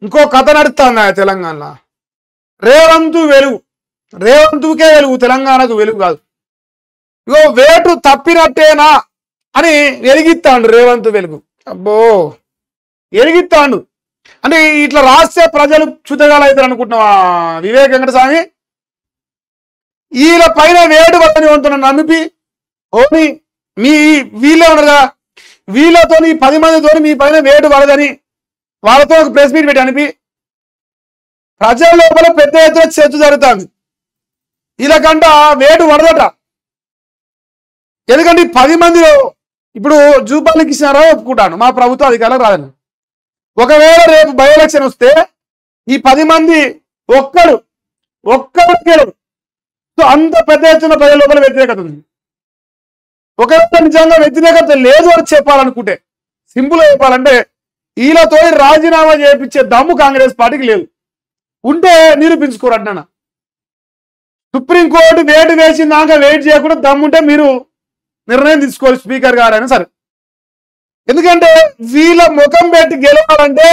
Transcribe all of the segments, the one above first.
ఇంకో కథ నడుస్తుంది తెలంగాణలో. రేవంతు వెలుగు, రేవంతుకే వెలుగు, తెలంగాణకు వెలుగు కాదు. ఇగో వేటు తప్పినట్టేనా అని వెలిగిస్తాడు రేవంత్ వెలుగు. అబ్బో వెలిగిస్తాడు అంటే ఇట్లా రాస్తే ప్రజలు చుతగాలు అవుతారు అనుకుంటున్నావా వివేక్ వెంకటస్వామి? వీళ్ళ పైన వేడు వద్దని ఉంటున్నాను నమ్మి ఓని మీ వీళ్ళే ఉండగా వీళ్ళతో 10 మందితో మీ పైన వేడు పడదని వాళ్ళతో ఒక ప్రెస్ మీట్ పెట్టి అనిపి ప్రజల లోపల పెద్ద ఎత్తున చర్చ జరుగుతుంది. వీళ్ళకంట వేటు పడదట. ఎందుకంటే 10 మందిలో ఇప్పుడు జూపల్లికి ఇచ్చినారో ఒప్పుకుంటాను, మా ప్రభుత్వం అధికారులకు రాదని. ఒకవేళ రేపు బై ఎలక్షన్ వస్తే ఈ 10 మంది ఒక్కడు సో అంత పెద్ద ఎత్తున ప్రజల లోపల వ్యతిరేకత ఉంది. ఒకవేళ నిజంగా వ్యతిరేకత లేదు అని చెప్పాలనుకుంటే, సింపుల్ గా చెప్పాలంటే వీళ్ళతో రాజీనామా చేయించే దమ్ము కాంగ్రెస్ పార్టీకి లేదు. ఉంటే నిరూపించుకోరు అంటున్నా. సుప్రీంకోర్టు వేటు వేసిందాక వెయిట్ చేయకుండా దమ్ముంటే మీరు నిర్ణయం తీసుకోవాలి స్పీకర్ గారు అయినా సరే. ఎందుకంటే వీళ్ళ ముఖం పెట్టి గెలవాలంటే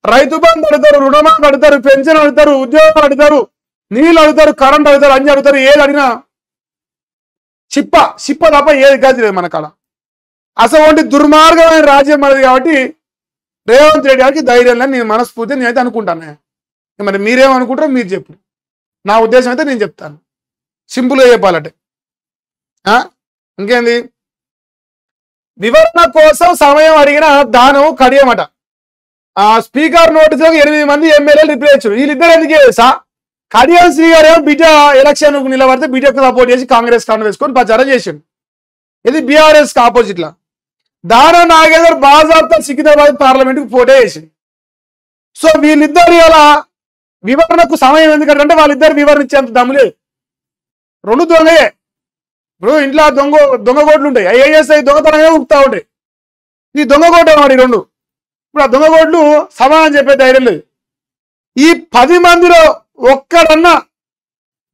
రైతు బంధు అడుగుతారు, రుణమాఫీ అడుగుతారు, పెన్షన్ అడుగుతారు, ఉద్యోగాలు అడుగుతారు, నీళ్ళు అడుగుతారు, కరెంట్ అడుగుతారు, అన్ని అడుగుతారు. ఏది అడిగినా చిప్ప తప్ప ఏది గది లేదు మన కాడ. అసలు దుర్మార్గమైన రాజ్యం మనది. కాబట్టి రేవంత్ రెడ్డి గారికి ధైర్యం నేను మనస్ఫూర్తి నేనైతే అనుకుంటాను. మరి మీరేమనుకుంటారో మీరు చెప్పు. నా ఉద్దేశం అయితే నేను చెప్తాను, సింపుల్గా చెప్పాలంటే. ఇంకేంది, వివరణ కోసం సమయం అడిగిన దానం కడియమట. స్పీకర్ నోటీసులో 8 మంది ఎమ్మెల్యేలు రిప్లై ఇచ్చారు. వీళ్ళిద్దరు ఎందుకు చేసా? కడియం శ్రీ గారు ఏమో బిడ్డ ఎలక్షన్ నిలబడితే బిడ్డకు సపోర్ట్ చేసి కాంగ్రెస్ కాంగ్రెస్ వేసుకొని ప్రచారం చేసిండు. ఇది బీఆర్ఎస్ కి ఆపోజిట్ లా. దానా నాగేందర్ బాజాబ్తా సికింద్రాబాద్ పార్లమెంట్ కు పోటీ చేసింది. సో వీళ్ళిద్దరు ఇలా వివరణకు సమయం ఎందుకంటే వాళ్ళిద్దరు వివరణ ఇచ్చేంత దమ్ములేదు. 2 దొంగయే. ఇప్పుడు ఇంట్లో దొంగ కోట్లు ఉంటాయి, ఐఏఎస్ఐ దొంగతనంగా ఉపుతా ఉంటాయి. ఈ దొంగ కోట మరి 2. ఇప్పుడు ఆ దొంగ కోట్లు సమాధానం చెప్పే ధైర్యం లేదు. ఈ 10 మందిలో ఒక్కడన్నా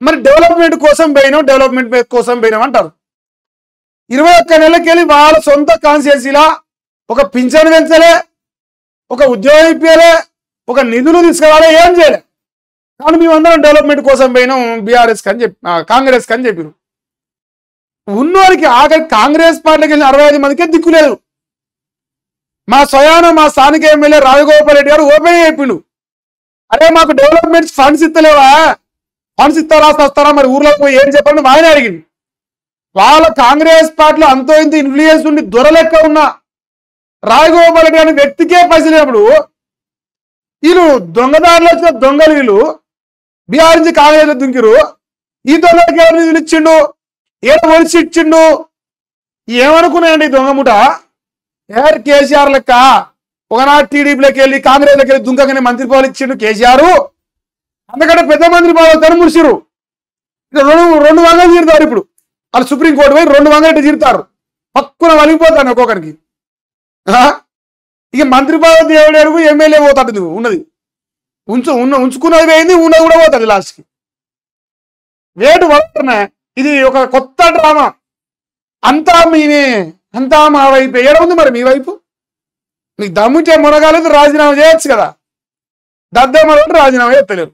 మరి డెవలప్మెంట్ కోసం పోయినాం అంటారు. 21 నెలలకెళ్ళి వాళ్ళ సొంత కాన్స్టిట్యూన్సీలా ఒక పింఛన్ పెంచలే, ఒక ఉద్యోగం ఇప్పించలే, ఒక నిధులు తీసుకురాలే, ఏం చేయలే. కానీ మేమందరం డెవలప్మెంట్ కోసం పోయినాం బీఆర్ఎస్ కని చెప్పి కాంగ్రెస్ కని చెప్పారు. ఉన్నోరికి ఆఖరి కాంగ్రెస్ పార్టీకి వెళ్ళిన 65 మందికే దిక్కులేదు. మా స్థానిక ఎమ్మెల్యే రాజగోపాల్ రెడ్డి గారు ఓపెన్ చెప్పిండు, అరే మాకు డెవలప్మెంట్ ఫండ్స్ ఇస్తలేవా, ఫండ్స్ వస్తారా మరి ఊర్లోకి పోయి ఏం చెప్పండి ఆయన అడిగింది. వాళ్ళ కాంగ్రెస్ పార్టీలో అంతో ఇంత ఇన్ఫ్లుయెన్స్ ఉండి దొరలెక్క ఉన్న రాజగోపాల్ రెడ్డి అనే వ్యక్తికే పసినప్పుడు వీళ్ళు దొంగదారులు వచ్చిన దొంగలు వీళ్ళు బీఆర్ నుంచి కాంగ్రెస్ దుంకిరు. ఈ దొంగలకి ఎవరు నిధులు ఇచ్చిండు, ఒలిచి ఇచ్చిండు, ఏమనుకున్నాయండి దొంగ ముఠ? కేసీఆర్ లెక్క ఒకనాడు టీడీపీలోకి వెళ్ళి కాంగ్రెస్లోకి వెళ్ళి దుంకగానే మంత్రి పదవులు ఇచ్చిండు కేసీఆర్. అందుకంటే పెద్ద మంత్రి పదవులు తను ముడిసిరు. రెండు వందలు తీరుతారు. ఇప్పుడు వాళ్ళు సుప్రీంకోర్టు పోయి 2 వందలు తీరుతారు. పక్కున వలిగిపోతాను ఒక్కొక్కరికి. ఇక మంత్రి పదవి దేవుడు అడుగు ఎమ్మెల్యే పోతాడు. నువ్వు ఉన్నది ఉంచుకున్నది పోయింది, ఉన్నది కూడా పోతుంది లాస్ట్కి. వేటు వస్తున్నా. ఇది ఒక కొత్త డ్రామా. అంతా మా వైపు ఏడ ఉంది మరి మీ వైపు? మీకు దమ్ముంటే మునగాలేదు రాజీనామా చేయొచ్చు కదా. దద్దమ్మలు రాజీనామా చేస్తలేరు.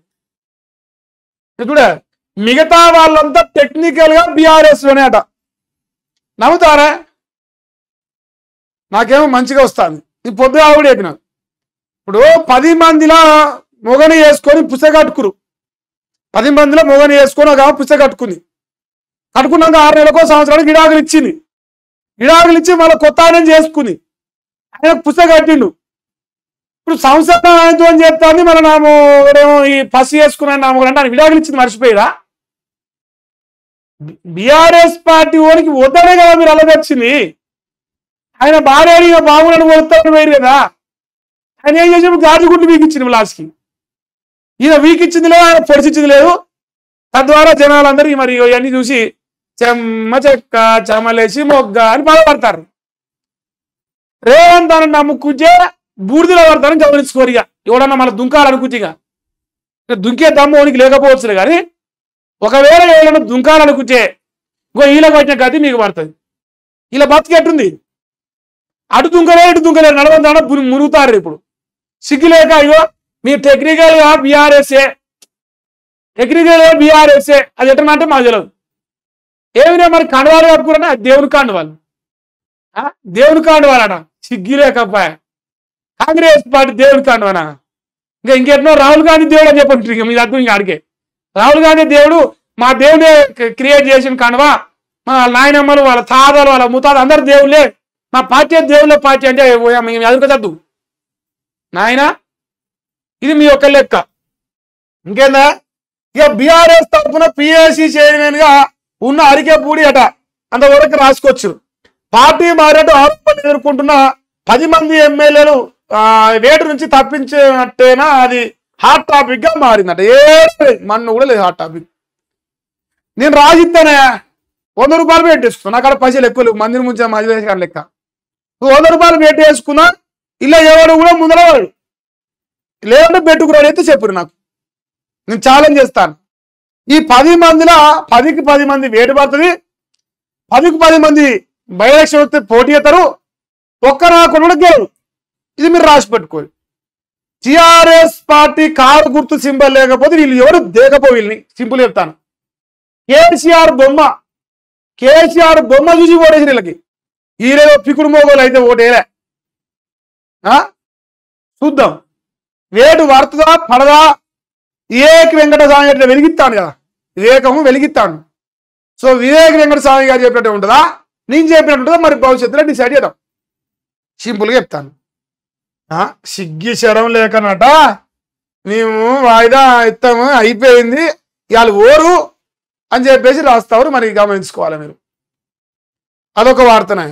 ఇప్పుడు మిగతా వాళ్ళంతా టెక్నికల్ గా బీఆర్ఎస్ లోనే అట. నమ్ముతారా? నాకేమో మంచిగా వస్తుంది. ఈ పొద్దుగా కూడా చెప్పిన. ఇప్పుడు 10 మందిలో మొగని వేసుకొని పుస్తకట్టుకురు. 10 మందిలో మొగని వేసుకొని ఒక పుస్తకట్టుకుంది. కట్టుకున్నాక 6 నెలలకో సంవత్సరానికి విడాకులు ఇచ్చింది. విడాకులు ఇచ్చి మళ్ళీ కొత్త ఆయన చేసుకుంది. ఆయన పుస్తకం కట్టిండు. ఇప్పుడు సంవత్సరం ఆయనతో అని చెప్తాంది. మన నామేమో ఈ పసి చేసుకున్నాను నామో అంటే ఆయన విడాకులు ఇచ్చింది మర్చిపోయిరా? బీఆర్ఎస్ పార్టీ ఓనికి వద్దనే కదా మీరు అలా తెచ్చింది. ఆయన భార్య బాగునని వస్తామని పోయారు కదా. ఆయన ఏం చేసినప్పుడు గాజుగుడ్లు వీకిచ్చింది లాస్ట్కి. ఈయన వీకిచ్చింది లేదు, ఆయన పొడిచిచ్చింది లేదు. తద్వారా జనాలందరూ మరి ఇవన్నీ చూసి చెమ్మ చెక్క చెమలేసి మొగ్గ అని బాధపడతారు. రేవంత్ అని నమ్ముకుంటే బూడిదలో పడతారని గమనించుకోరు. ఇక ఎవడన్నా మళ్ళీ దుంకాలనుకుంటే దుంకే దమ్మోనికి లేకపోవచ్చులే. కానీ ఒకవేళ ఎవరైనా దుంకాలనుకుంటే ఇంకో ఈలకు పట్టిన గతి మీకు పడుతుంది. ఇలా బతికెట్టుంది. అటు దుంకలేరు ఇటు దుంకలేరు, నడవంతాడ మునుగుతారు. ఇప్పుడు సిగ్గులేక అయ్యో మీరు టెక్నికల్గా బీఆర్ఎస్ఏ అది ఎట్టనంటే మాకు తెలియదు. ఏమినా మరి కండవాలు కప్పుకున్నా దేవుని కండవాళ్ళు, దేవుని కండవాలట సిగ్గిలేకపోయా. కాంగ్రెస్ పార్టీ దేవుని కండవానా? ఇంకెన్నో రాహుల్ గాంధీ దేవుడు అని చెప్పండి. ఇక మీరు అర్థం ఇంకా అడిగే రాహుల్ గాంధీ దేవుడు మా దేవుడే క్రియేట్ చేసిన కండవా, మా నాయనమ్మలు వాళ్ళ తాతలు వాళ్ళ ముతాతలు అందరు దేవుళ్ళే, మా పార్టీ దేవుళ్ళ పార్టీ అంటే మేము ఎదురుకదద్దు నాయన. ఇది మీ యొక్క లెక్క. ఇంకేందా ఇక బీఆర్ఎస్ తరఫున పిఎస్సి చైర్మన్ గా ఉన్న అరికెపూడి అట అంతవరకు రాసుకోవచ్చు. పార్టీ మారేట్టు ఆరోపణలు ఎదుర్కొంటున్న 10 మంది ఎమ్మెల్యేలు వేటు నుంచి తప్పించినట్టేనా అది హాట్ టాపిక్ గా మారిందట. మన్ను కూడా లేదు హాట్ టాపిక్. నేను రాసిస్తానే 100 రూపాయలు పెట్టేసుకున్నా, అక్కడ పైసలు ఎక్కువ లేవు, మందిని ముంచే మధ్య లెక్క. 100 రూపాయలు పెట్టేసుకున్నా, ఇలా ఎవరు కూడా ముందరవాడు లేదంటే పెట్టుకురాడు అయితే చెప్పరు. నాకు నేను ఛాలెంజ్ చేస్తాను. ఈ 10 మందిలో 10కి 10 మంది వేటు పడుతుంది, 10కి 10 మంది బై ఎలక్షన్ వస్తే పోటీ అవుతారు, ఒక్క నాకు కూడా గెలవు. ఇది మీరు రాసి పెట్టుకోరు. టిఆర్ఎస్ పార్టీ కారు గుర్తు సింబల్ లేకపోతే వీళ్ళు ఎవరు దేకపో వీళ్ళని సింపుల్ చెప్తాను. కేసీఆర్ బొమ్మ చూసి ఓటేసి వీళ్ళకి ఈరేదో పికుడు మోగోలు అయితే ఓటేలే. చూద్దాం వేటు పడుతుందా పడదా. వివేక్ వెంకటస్వామి గారి వెలిగిస్తాను కదా, వివేకము వెలిగిస్తాను. సో వివేక్ వెంకటస్వామి గారు చెప్పినట్టు ఉంటుందా, నేను చెప్పినట్టు ఉంటుందా, మరి భవిష్యత్తులో డిసైడ్ చేద్దాం. సింపుల్గా చెప్తాను. సిగ్గి శరం లేకనట మేము వాయిదా ఇస్తాము అయిపోయింది ఇవాళ ఓరు అని చెప్పేసి రాస్తారు. మరి గమనించుకోవాలి మీరు. అదొక వార్తనే.